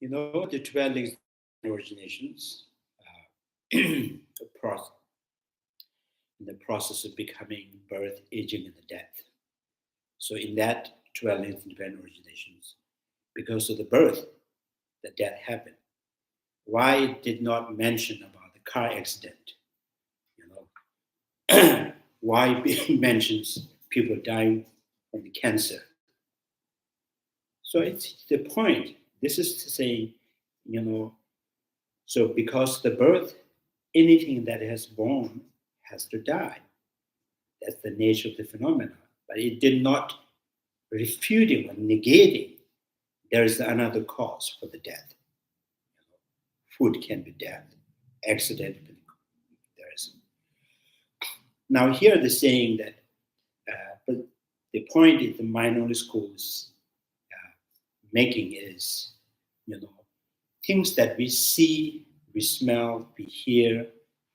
The 12 originations, in the process of becoming, birth, aging, and the death. So in that 12 independent originations, because of the birth, the death happened. Why it did not mention about the car accident? You know, why it mentions people dying from the cancer? So it's the point. This is to say, you know, so because the birth, anything that has born has to die. That's the nature of the phenomenon. But it did not refuting or negating there is another cause for the death. Food can be death, accident, there is. Now here they're saying that, but the point is the minority schools making is, you know, things that we see, we smell, we hear,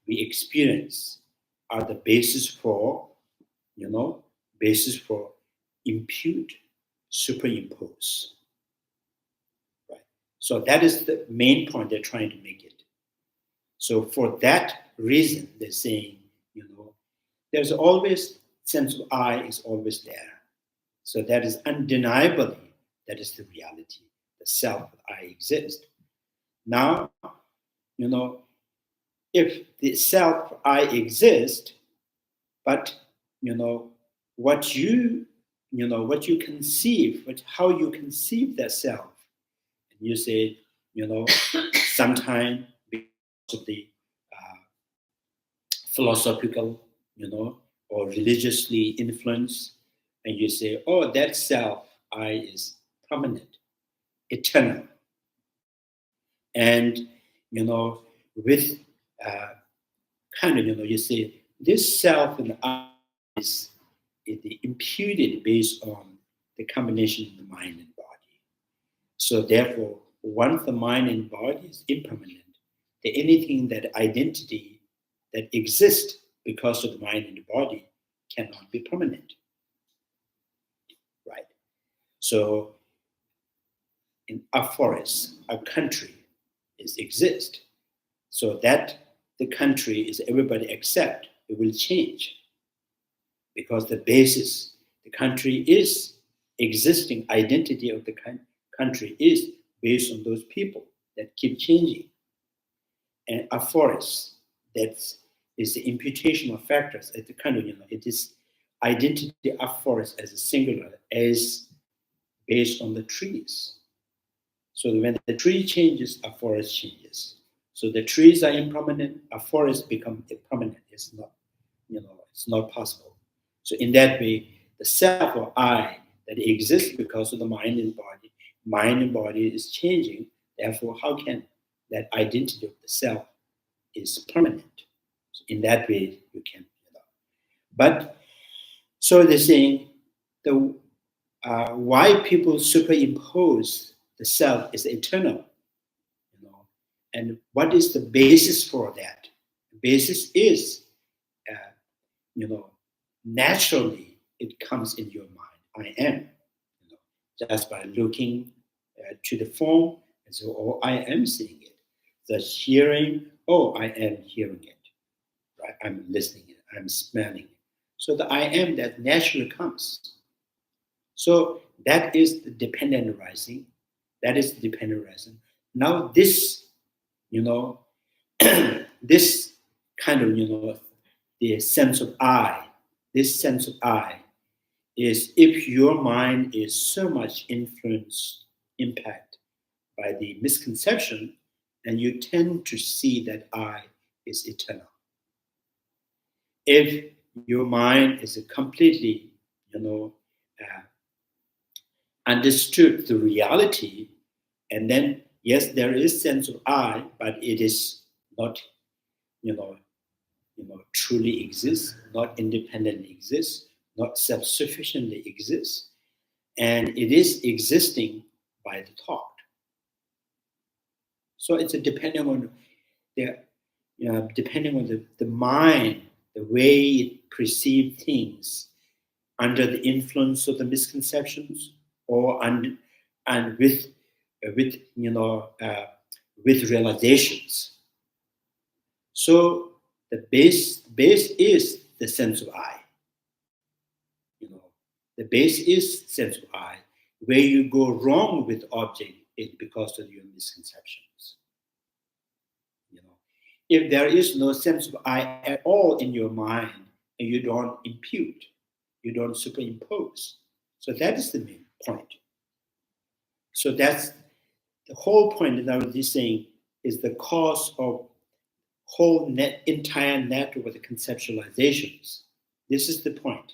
we experience are the basis for, basis for impute, superimpose. Right. So that is the main point they're trying to make it. So for that reason, they're saying, there's always sense of I is always there. So that is undeniably, that is the reality. The self of I exists. Now, you know, if the self I exist, but what you what you conceive, how you conceive that self, and you say, sometime because of the philosophical, or religiously influenced, and you say, oh, that self I is permanent, eternal, and with kind of you say this self and I is imputed based on the combination of the mind and body. So therefore, once the mind and body is impermanent, then anything that identity that exists because of the mind and the body cannot be permanent. Right? So in a forest, a country is exist. So that the country is everybody accept, it will change. Because the basis, the country is existing identity of the country is based on those people that keep changing. And a forest that is the imputation of factors at the kind of, it is identity of forest as a singular, as based on the trees. So when the tree changes, a forest changes. So the trees are impermanent, a forest becomes permanent. It's not, it's not possible. So in that way, the self or I that exists because of the mind and body is changing. Therefore, how can that identity of the self is permanent? So in that way, you can. But so they're saying the why people superimpose the self is eternal, and what is the basis for that? The basis is, naturally it comes in your mind. I am, just by looking to the form, and so oh, I am seeing it. The hearing, oh, I am hearing it. Right? I'm listening it. I'm smelling it. So the I am that naturally comes. So that is the dependent arising. That is the dependent arising. Now this, this kind of, the sense of I, this sense of I is if your mind is so much influenced, impact by the misconception, and you tend to see that I is eternal. If your mind is completely, understood the reality, and then yes, there is sense of I, but it is not, truly exists, not independently exists, not self-sufficiently exists, and it is existing by the thought. So it's a depending on the, depending on the mind, the way it perceives things under the influence of the misconceptions, or and with with with realizations. So the base is the sense of I. The base is sense of I. Where you go wrong with object is because of your misconceptions. If there is no sense of I at all in your mind, and you don't impute, you don't superimpose. So that is the main point. So that's the whole point that I was just saying is the cause of whole entire network of the conceptualizations. This is the point.